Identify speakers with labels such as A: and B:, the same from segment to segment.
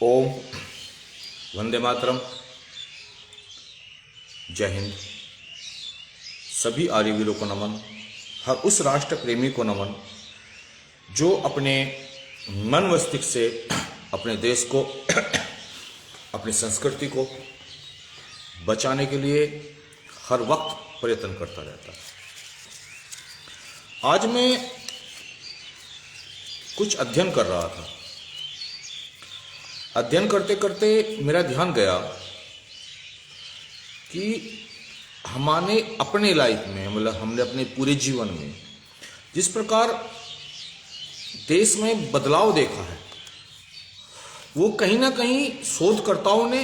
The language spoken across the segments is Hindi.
A: ओम वंदे मातरम। जय हिंद। सभी आर्यवीरों को नमन। हर उस राष्ट्र प्रेमी को नमन जो अपने मन मस्तिष्क से अपने देश को अपनी संस्कृति को बचाने के लिए हर वक्त प्रयत्न करता रहता है। आज मैं कुछ अध्ययन कर रहा था। अध्ययन करते करते मेरा ध्यान गया कि हमारे अपने लाइफ में, मतलब हमने अपने पूरे जीवन में जिस प्रकार देश में बदलाव देखा है, वो कहीं ना कहीं शोधकर्ताओं ने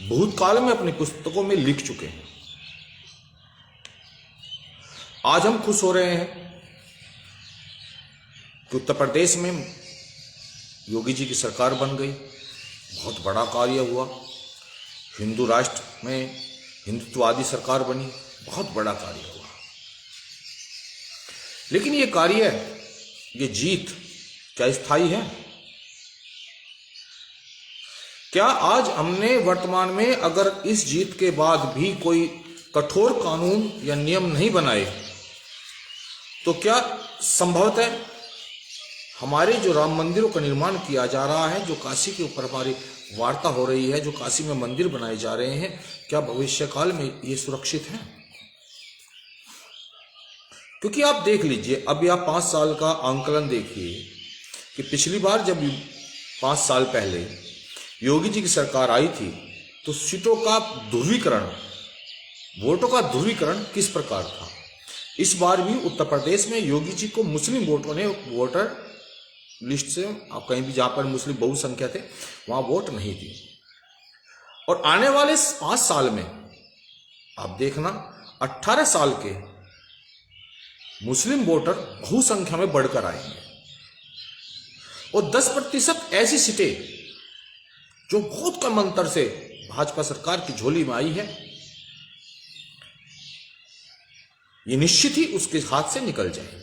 A: भूतकाल में अपनी पुस्तकों में लिख चुके हैं। आज हम खुश हो रहे हैं कि उत्तर प्रदेश में योगी जी की सरकार बन गई, बहुत बड़ा कार्य हुआ। हिंदू राष्ट्र में हिंदुत्ववादी सरकार बनी, बहुत बड़ा कार्य हुआ। लेकिन ये कार्य, ये जीत क्या स्थायी है? क्या आज हमने वर्तमान में अगर इस जीत के बाद भी कोई कठोर कानून या नियम नहीं बनाए तो क्या संभवतः हमारे जो राम मंदिरों का निर्माण किया जा रहा है, जो काशी के ऊपर हमारी वार्ता हो रही है, जो काशी में मंदिर बनाए जा रहे हैं, क्या भविष्य काल में ये सुरक्षित है? क्योंकि आप देख लीजिए, अभी आप 5 साल का आंकलन देखिए कि पिछली बार जब 5 साल पहले योगी जी की सरकार आई थी तो सीटों का ध्रुवीकरण, वोटों का ध्रुवीकरण किस प्रकार था। इस बार भी उत्तर प्रदेश में योगी जी को मुस्लिम वोटों ने वोटर लिस्ट से, आप कहीं भी जहां पर मुस्लिम बहुसंख्या थे वहां वोट नहीं दी। और आने वाले 5 साल में आप देखना 18 साल के मुस्लिम वोटर बहुसंख्या में बढ़कर आएंगे और 10% ऐसी सीटें जो बहुत कम अंतर से भाजपा सरकार की झोली में आई है, ये निश्चित ही उसके हाथ से निकल जाएंगी।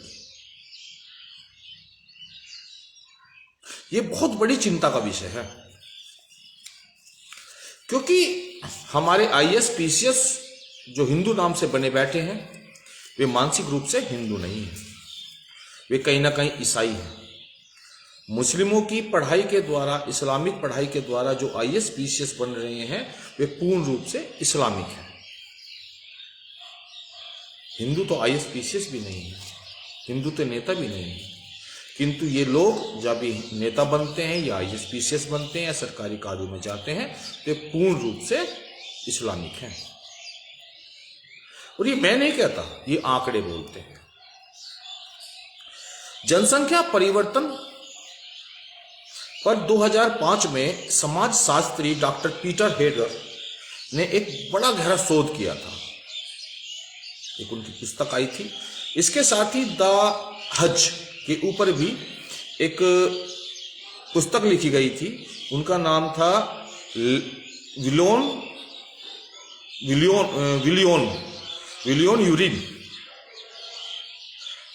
A: ये बहुत बड़ी चिंता का विषय है, क्योंकि हमारे आईएएस पीसीएस जो हिंदू नाम से बने बैठे हैं, वे मानसिक रूप से हिंदू नहीं हैं, वे कहीं ना कहीं ईसाई हैं। मुस्लिमों की पढ़ाई के द्वारा, इस्लामिक पढ़ाई के द्वारा जो आईएएस पीसीएस बन रहे हैं, वे पूर्ण रूप से इस्लामिक हैं। हिंदू तो आईएएस पीसीएस भी नहीं है, हिंदू तो नेता भी नहीं है, किंतु ये लोग जब भी नेता बनते हैं या आईएएस पीसीएस बनते हैं या सरकारी कार्यों में जाते हैं तो पूर्ण रूप से इस्लामिक हैं। और ये मैं नहीं कहता, ये आंकड़े बोलते हैं। जनसंख्या परिवर्तन पर 2005 में समाजशास्त्री डॉक्टर पीटर हेगर ने एक बड़ा गहरा शोध किया था। एक उनकी पुस्तक आई थी। इसके साथ ही द हज के ऊपर भी एक पुस्तक लिखी गई थी। उनका नाम था विलियन यूरिन।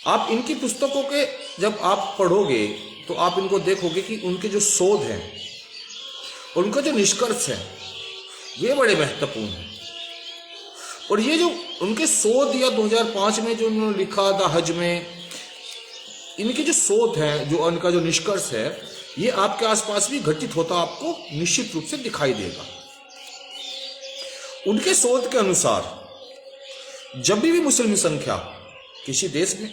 A: आप इनकी पुस्तकों के जब आप पढ़ोगे तो आप इनको देखोगे कि उनके जो शोध हैं और उनका जो निष्कर्ष है वे बड़े महत्वपूर्ण हैं। और ये जो उनके शोध या 2005 में जो उन्होंने लिखा द हज में, इनके जो शोध है, जो उनका जो निष्कर्ष है, ये आपके आसपास भी घटित होता आपको निश्चित रूप से दिखाई देगा। उनके शोध के अनुसार जब भी मुस्लिम संख्या किसी देश में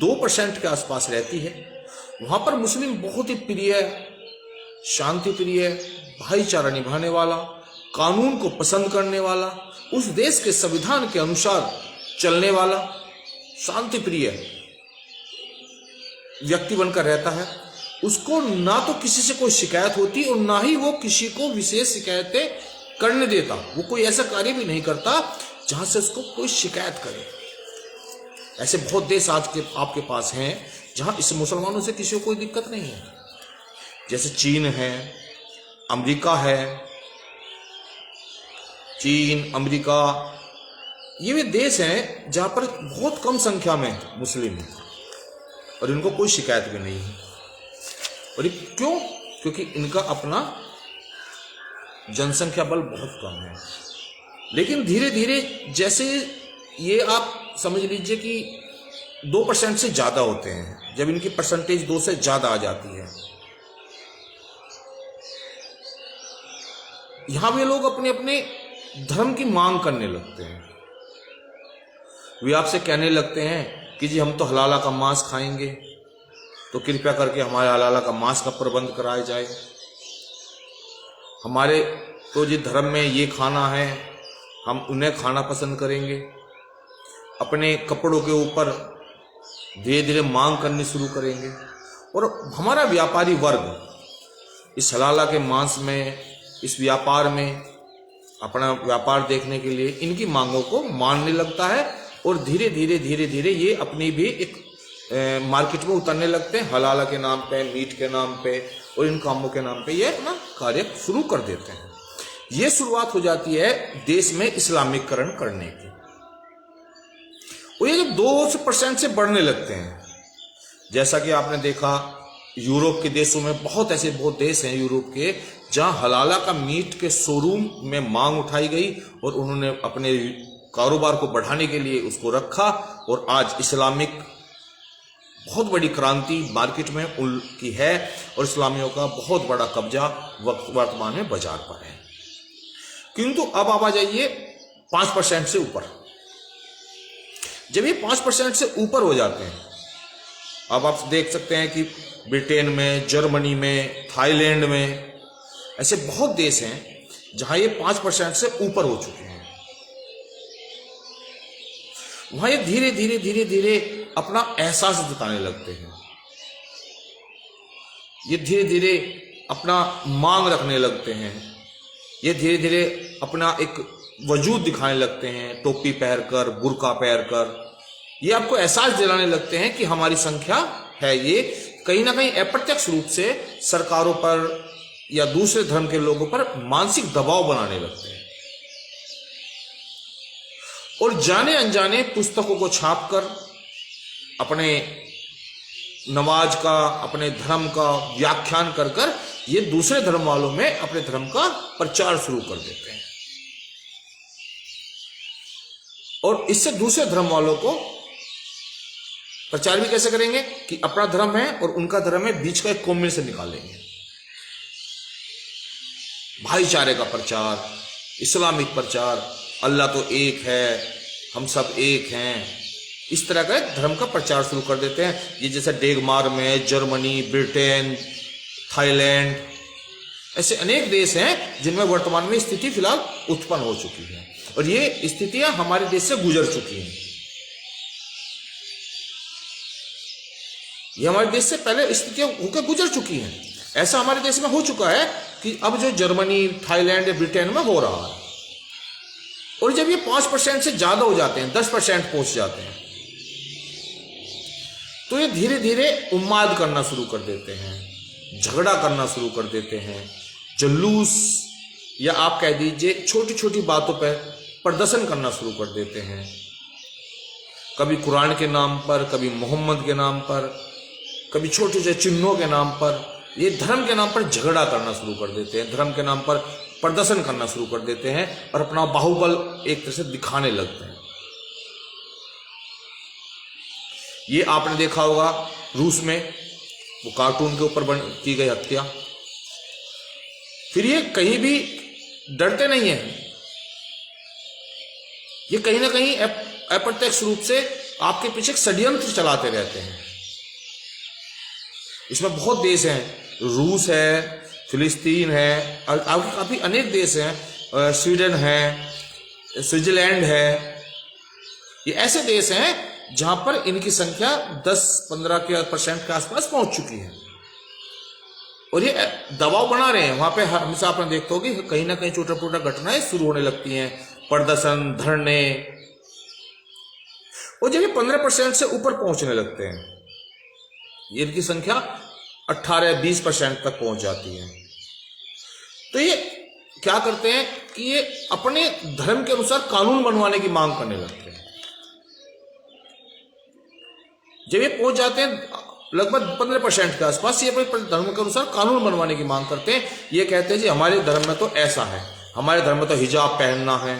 A: 2% के आसपास रहती है, वहां पर मुस्लिम बहुत ही प्रिय, शांति प्रिय, भाईचारा निभाने वाला, कानून को पसंद करने वाला, उस देश के संविधान के अनुसार चलने वाला, शांति प्रिय व्यक्ति बनकर रहता है। उसको ना तो किसी से कोई शिकायत होती और ना ही वो किसी को विशेष शिकायतें करने देता। वो कोई ऐसा कार्य भी नहीं करता जहां से उसको कोई शिकायत करे। ऐसे बहुत देश आज के आपके पास हैं जहां इस मुसलमानों से किसी को कोई दिक्कत नहीं है, जैसे चीन है, अमेरिका है। चीन, अमेरिका, ये वे देश हैं जहां पर बहुत कम संख्या में मुस्लिम हैं और इनको कोई शिकायत भी नहीं है। और क्यों? क्योंकि इनका अपना जनसंख्या बल बहुत कम है। लेकिन धीरे धीरे जैसे ये आप समझ लीजिए कि 2% से ज्यादा होते हैं, जब इनकी परसेंटेज 2 से ज्यादा आ जाती है, यहां भी लोग अपने अपने धर्म की मांग करने लगते हैं। वे आपसे कहने लगते हैं कि जी हम तो हलाला का मांस खाएंगे, तो कृपया करके हमारे हलाला का मांस का प्रबंध कराया जाए। हमारे तो जी धर्म में ये खाना है, हम उन्हें खाना पसंद करेंगे। अपने कपड़ों के ऊपर धीरे धीरे मांग करनी शुरू करेंगे। और हमारा व्यापारी वर्ग इस हलाला के मांस में, इस व्यापार में अपना व्यापार देखने के लिए इनकी मांगों को मानने लगता है। और धीरे धीरे ये अपनी भी एक मार्केट में उतरने लगते हैं, हलाला के नाम पे, मीट के नाम पे और इन कामों के नाम पे ये अपना कार्य शुरू कर देते हैं। ये शुरुआत हो जाती है देश में इस्लामीकरण करने की। और ये जब 2% से बढ़ने लगते हैं, जैसा कि आपने देखा यूरोप के देशों में, बहुत ऐसे देश हैं यूरोप के जहां हलाला का मीट के शोरूम में मांग उठाई गई और उन्होंने अपने कारोबार को बढ़ाने के लिए उसको रखा। और आज इस्लामिक बहुत बड़ी क्रांति मार्केट में उनकी है और इस्लामियों का बहुत बड़ा कब्जा वर्तमान में बाजार पर है। किंतु अब आप आ जाइए 5% से ऊपर। जब ये 5% से ऊपर हो जाते हैं, अब आप देख सकते हैं कि ब्रिटेन में, जर्मनी में, थाईलैंड में ऐसे बहुत देश हैं जहां ये 5% से ऊपर हो चुके हैं। वहां ये धीरे धीरे अपना एहसास जताने लगते हैं। ये धीरे धीरे अपना मांग रखने लगते हैं। ये धीरे धीरे अपना एक वजूद दिखाने लगते हैं, टोपी पहनकर, बुर्का पहनकर। ये आपको एहसास दिलाने लगते हैं कि हमारी संख्या है। ये कहीं ना कहीं अप्रत्यक्ष रूप से सरकारों पर या दूसरे धर्म के लोगों पर मानसिक दबाव बनाने लगते हैं। और जाने अनजाने पुस्तकों को छापकर अपने नमाज का, अपने धर्म का व्याख्यान कर कर ये दूसरे धर्म वालों में अपने धर्म का प्रचार शुरू कर देते हैं। और इससे दूसरे धर्म वालों को प्रचार भी कैसे करेंगे कि अपना धर्म है और उनका धर्म है, बीच का एक कॉम्बिनेशन निकालेंगे। भाईचारे का प्रचार, इस्लामिक प्रचार, अल्लाह तो एक है, हम सब एक हैं, इस तरह का धर्म का प्रचार शुरू कर देते हैं। ये जैसे डेगमार में, जर्मनी, ब्रिटेन, थाईलैंड, ऐसे अनेक देश हैं जिनमें वर्तमान में स्थिति फिलहाल उत्पन्न हो चुकी है। और ये स्थितियां हमारे देश से गुजर चुकी हैं। ये हमारे देश से पहले स्थितियां होकर गुजर चुकी हैं। ऐसा हमारे देश में हो चुका है कि अब जो जर्मनी, थाईलैंड या ब्रिटेन में हो रहा है। और जब ये 5% से ज्यादा हो जाते हैं, 10% पहुंच जाते हैं, तो ये धीरे धीरे उन्माद करना शुरू कर देते हैं, झगड़ा करना शुरू कर देते हैं, जुलूस या आप कह दीजिए छोटी छोटी बातों पर प्रदर्शन करना शुरू कर देते हैं। कभी कुरान के नाम पर, कभी मोहम्मद के नाम पर, कभी छोटे से चिन्हों के नाम पर, ये धर्म के नाम पर झगड़ा करना शुरू कर देते हैं, धर्म के नाम पर प्रदर्शन करना शुरू कर देते हैं और अपना बाहुबल एक तरह से दिखाने लगते हैं। ये आपने देखा होगा रूस में वो कार्टून के ऊपर की गई हत्या। फिर ये कहीं भी डरते नहीं है, ये कहीं ना कहीं अप्रत्यक्ष रूप से आपके पीछे षड्यंत्र चलाते रहते हैं। इसमें बहुत देश हैं, रूस है, फिलिस्तीन है, और काफी अनेक देश हैं, स्वीडन है, स्विट्जरलैंड है। ये ऐसे देश हैं जहां पर इनकी संख्या 10-15% के आसपास पहुंच चुकी है और ये दबाव बना रहे हैं। वहां पे हमेशा आपने देखते हो कि कहीं ना कहीं छोटा छोटा घटनाएं शुरू होने लगती हैं, प्रदर्शन, धरने। और जब ये 15% से ऊपर पहुंचने लगते हैं, ये इनकी संख्या 18-20% तक पहुंच जाती है, तो ये क्या करते हैं कि ये अपने धर्म के अनुसार कानून बनवाने की मांग करने लगते हैं। जब ये पहुंच जाते हैं लगभग 15% के आसपास ये अपने धर्म के अनुसार कानून बनवाने की मांग करते हैं। ये कहते हैं जी हमारे धर्म में तो ऐसा है, हमारे धर्म में तो हिजाब पहनना है,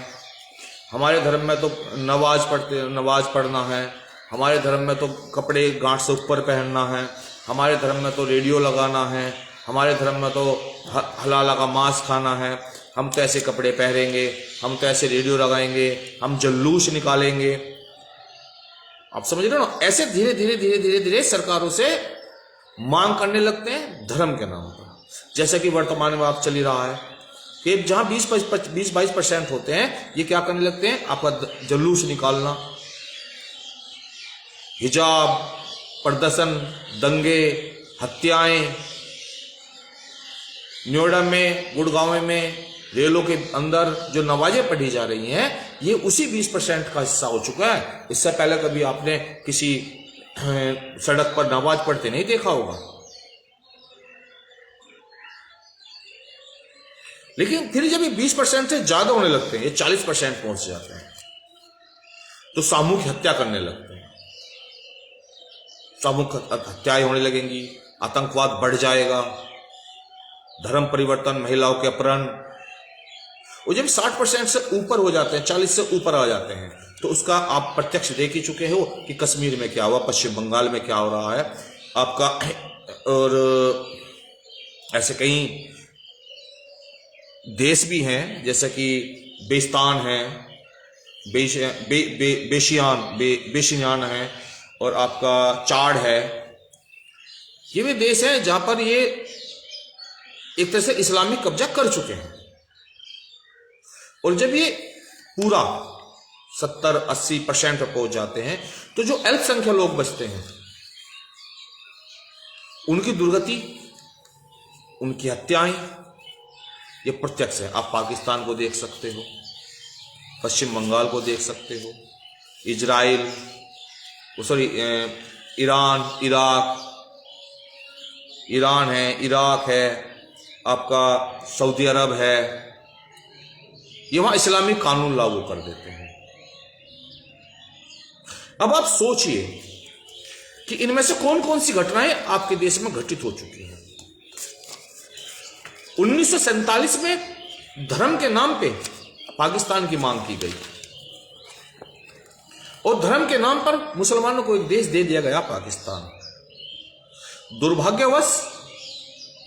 A: हमारे धर्म में तो नमाज पढ़ना है, हमारे धर्म में तो कपड़े गांठ से ऊपर पहनना है, हमारे धर्म में तो रेडियो लगाना है, हमारे धर्म में तो हलाला का मांस खाना है, हम तो ऐसे कपड़े पहनेंगे, हम तो ऐसे रेडियो लगाएंगे, हम जुलूस निकालेंगे। आप समझ रहे हो ना? ऐसे धीरे धीरे धीरे धीरे धीरे सरकारों से मांग करने लगते हैं धर्म के नाम पर। जैसे कि वर्तमान में आप चल ही रहा है कि जहां 20-22% होते हैं, ये क्या करने लगते हैं, आपका जुलूस निकालना, हिजाब, प्रदर्शन, दंगे, हत्याएं। नोएडा में, गुड़गांव में रेलों के अंदर जो नमाजें पढ़ी जा रही हैं, ये उसी 20% का हिस्सा हो चुका है। इससे पहले कभी आपने किसी सड़क पर नमाज पढ़ते नहीं देखा होगा। लेकिन फिर जब ये 20% से ज्यादा होने लगते हैं, ये 40% पहुंच जाते हैं, तो सामूहिक हत्या करने लगते हैं, सामूहिक हत्याएं होने लगेंगी, आतंकवाद बढ़ जाएगा, धर्म परिवर्तन, महिलाओं के अपहरण। और जब 60% से ऊपर हो जाते हैं, 40 से ऊपर आ जाते हैं, तो उसका आप प्रत्यक्ष देख ही चुके हो कि कश्मीर में क्या हुआ, पश्चिम बंगाल में क्या हो रहा है आपका, और ऐसे कई देश भी हैं जैसे कि बेस्तान है, बेशियान है, और आपका चाड है। ये भी देश है जहां पर ये एक तरह से इस्लामिक कब्जा कर चुके हैं। और जब ये पूरा 70-80% पर पहुंच जाते हैं, तो जो अल्पसंख्यक लोग बचते हैं, उनकी दुर्गति, उनकी हत्याएं, ये प्रत्यक्ष है। आप पाकिस्तान को देख सकते हो, पश्चिम बंगाल को देख सकते हो, इजराइल, ईरान है, इराक है, आपका सऊदी अरब है, ये वहां इस्लामिक कानून लागू कर देते हैं। अब आप सोचिए कि इनमें से कौन कौन सी घटनाएं आपके देश में घटित हो चुकी हैं। 1947 में धर्म के नाम पे पाकिस्तान की मांग की गई, और धर्म के नाम पर मुसलमानों को एक देश दे दिया गया, पाकिस्तान। दुर्भाग्यवश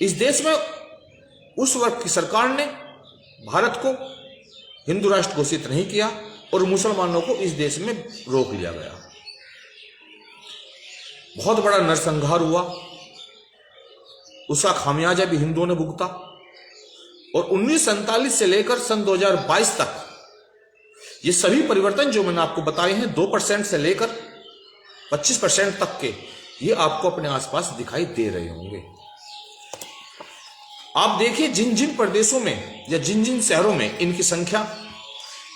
A: इस देश में उस वक्त की सरकार ने भारत को हिंदू राष्ट्र घोषित नहीं किया, और मुसलमानों को इस देश में रोक लिया गया। बहुत बड़ा नरसंहार हुआ, उसका खामियाजा भी हिंदुओं ने भुगता। और 1947 से लेकर सन 2022 तक ये सभी परिवर्तन जो मैंने आपको बताए हैं, 2% से लेकर 25% तक के, ये आपको अपने आसपास दिखाई दे रहे होंगे। आप देखिए जिन जिन प्रदेशों में या जिन जिन शहरों में इनकी संख्या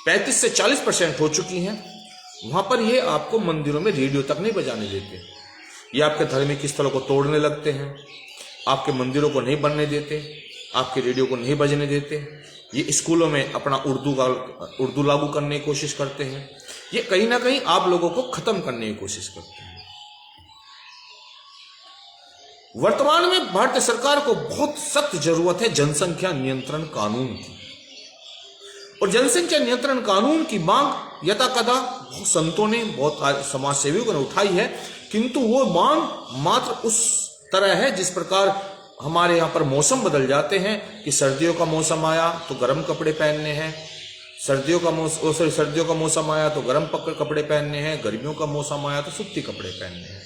A: 35 से 40% हो चुकी है, वहां पर ये आपको मंदिरों में रेडियो तक नहीं बजाने देते, ये आपके धार्मिक स्थलों को तोड़ने लगते हैं, आपके मंदिरों को नहीं बनने देते, आपके रेडियो को नहीं बजने देते। ये स्कूलों में अपना उर्दू लागू करने की कोशिश करते हैं। ये कहीं ना कहीं आप लोगों को खत्म करने की कोशिश करते हैं। वर्तमान में भारतीय सरकार को बहुत सख्त जरूरत है जनसंख्या नियंत्रण कानून की। और जनसंख्या नियंत्रण कानून की मांग यथाकथा बहुत संतों ने, बहुत समाज सेवियों ने उठाई है, किंतु वो मांग मात्र उस तरह है जिस प्रकार हमारे यहाँ पर मौसम बदल जाते हैं कि सर्दियों का मौसम आया तो गर्म कपड़े पहनने हैं, सर्दियों का मौसम आया तो गर्म कपड़े पहनने हैं, गर्मियों का मौसम आया तो सूती कपड़े पहनने हैं।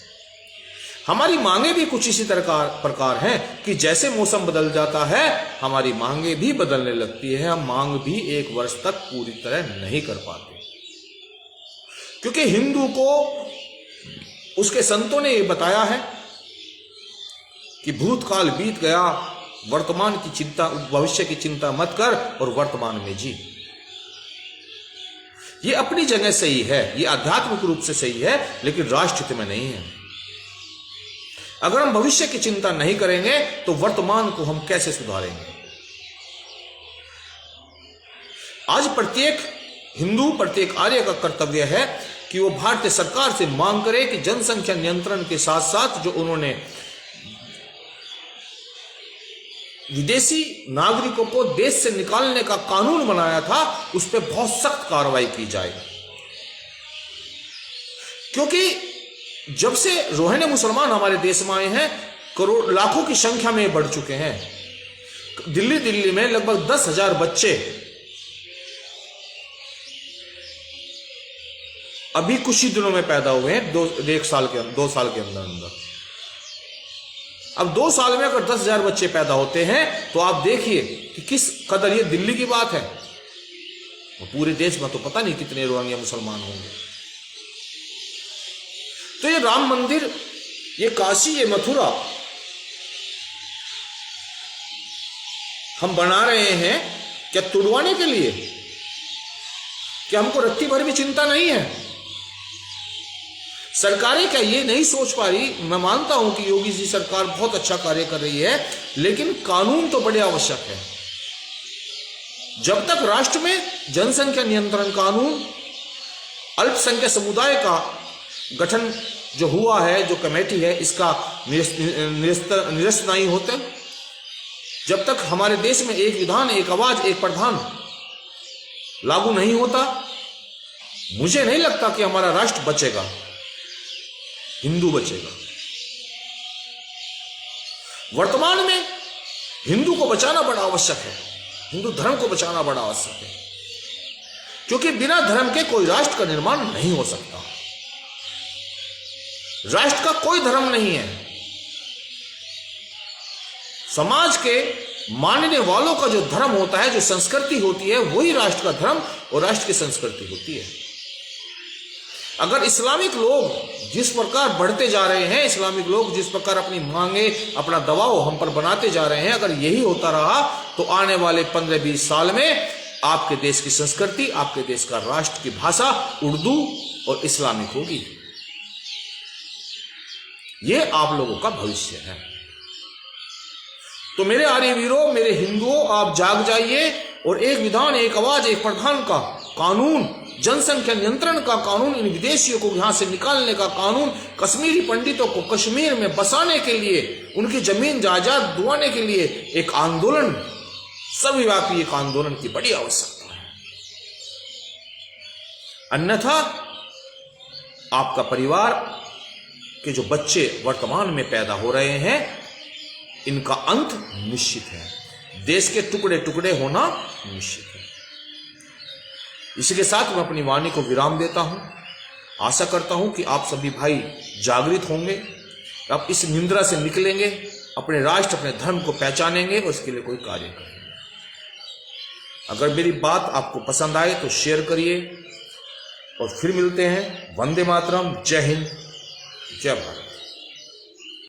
A: हमारी मांगे भी कुछ इसी प्रकार हैं कि जैसे मौसम बदल जाता है, हमारी मांगे भी बदलने लगती है। हम मांग भी एक वर्ष तक पूरी तरह नहीं कर पाते, क्योंकि हिंदू को उसके संतों ने ये बताया है कि भूतकाल बीत गया, वर्तमान की चिंता, भविष्य की चिंता मत कर और वर्तमान में जी। ये अपनी जगह सही है, ये आध्यात्मिक रूप से सही है, लेकिन राष्ट्रहित में नहीं है। अगर हम भविष्य की चिंता नहीं करेंगे तो वर्तमान को हम कैसे सुधारेंगे। आज प्रत्येक हिंदू, प्रत्येक आर्य का कर्तव्य है कि वो भारतीय सरकार से मांग करे कि जनसंख्या नियंत्रण के साथ साथ जो उन्होंने विदेशी नागरिकों को देश से निकालने का कानून बनाया था उस पर बहुत सख्त कार्रवाई की जाए। क्योंकि जब से रोहिंग्या मुसलमान हमारे देश में आए हैं, करोड़ लाखों की संख्या में बढ़ चुके हैं। दिल्ली में लगभग 10,000 बच्चे अभी कुछ ही दिनों में पैदा हुए हैं, 2 साल के अंदर। अब 2 साल में अगर 10,000 बच्चे पैदा होते हैं तो आप देखिए कि किस कदर ये दिल्ली की बात है, पूरे देश में तो पता नहीं कितने रोहिंग्या मुसलमान होंगे। तो ये राम मंदिर, ये काशी, ये मथुरा हम बना रहे हैं क्या तुड़वाने के लिए? क्या हमको रत्ती भर भी चिंता नहीं है? सरकारें क्या ये नहीं सोच पा रही? मैं मानता हूं कि योगी जी सरकार बहुत अच्छा कार्य कर रही है, लेकिन कानून तो बड़े आवश्यक है। जब तक राष्ट्र में जनसंख्या नियंत्रण कानून, अल्पसंख्यक समुदाय का गठन जो हुआ है, जो कमेटी है, इसका निरस्त नहीं होते, जब तक हमारे देश में एक विधान, एक आवाज, एक प्रधान लागू नहीं होता, मुझे नहीं लगता कि हमारा राष्ट्र बचेगा, हिंदू बचेगा। वर्तमान में हिंदू को बचाना बड़ा आवश्यक है, हिंदू धर्म को बचाना बड़ा आवश्यक है, क्योंकि बिना धर्म के कोई राष्ट्र का निर्माण नहीं हो सकता। राष्ट्र का कोई धर्म नहीं है। समाज के मानने वालों का जो धर्म होता है, जो संस्कृति होती है, वही राष्ट्र का धर्म और राष्ट्र की संस्कृति होती है। अगर इस्लामिक लोग जिस प्रकार बढ़ते जा रहे हैं, इस्लामिक लोग जिस प्रकार अपनी मांगे, अपना दबाव हम पर बनाते जा रहे हैं, अगर यही होता रहा तो आने वाले 15-20 साल में आपके देश की संस्कृति, आपके देश का राष्ट्र की भाषा उर्दू और इस्लामिक होगी। ये आप लोगों का भविष्य है। तो मेरे आर्य वीरों, मेरे हिंदुओं, आप जाग जाइए और एक विधान, एक आवाज, एक प्रधान का कानून, जनसंख्या नियंत्रण का कानून, इन विदेशियों को यहां से निकालने का कानून, कश्मीरी पंडितों को कश्मीर में बसाने के लिए, उनकी जमीन जायदाद दिलवाने के लिए एक आंदोलन, सर्वव्यापी एक आंदोलन की बड़ी आवश्यकता है। अन्यथा आपका परिवार के जो बच्चे वर्तमान में पैदा हो रहे हैं, इनका अंत निश्चित है। देश के टुकड़े टुकड़े होना निश्चित है। इसी के साथ मैं अपनी वाणी को विराम देता हूं। आशा करता हूं कि आप सभी भाई जागृत होंगे, आप इस निंद्रा से निकलेंगे, अपने राष्ट्र, अपने धर्म को पहचानेंगे और इसके लिए कोई कार्य करेंगे। अगर मेरी बात आपको पसंद आए तो शेयर करिए और फिर मिलते हैं। वंदे मातरम। जय हिंद, जय भारत।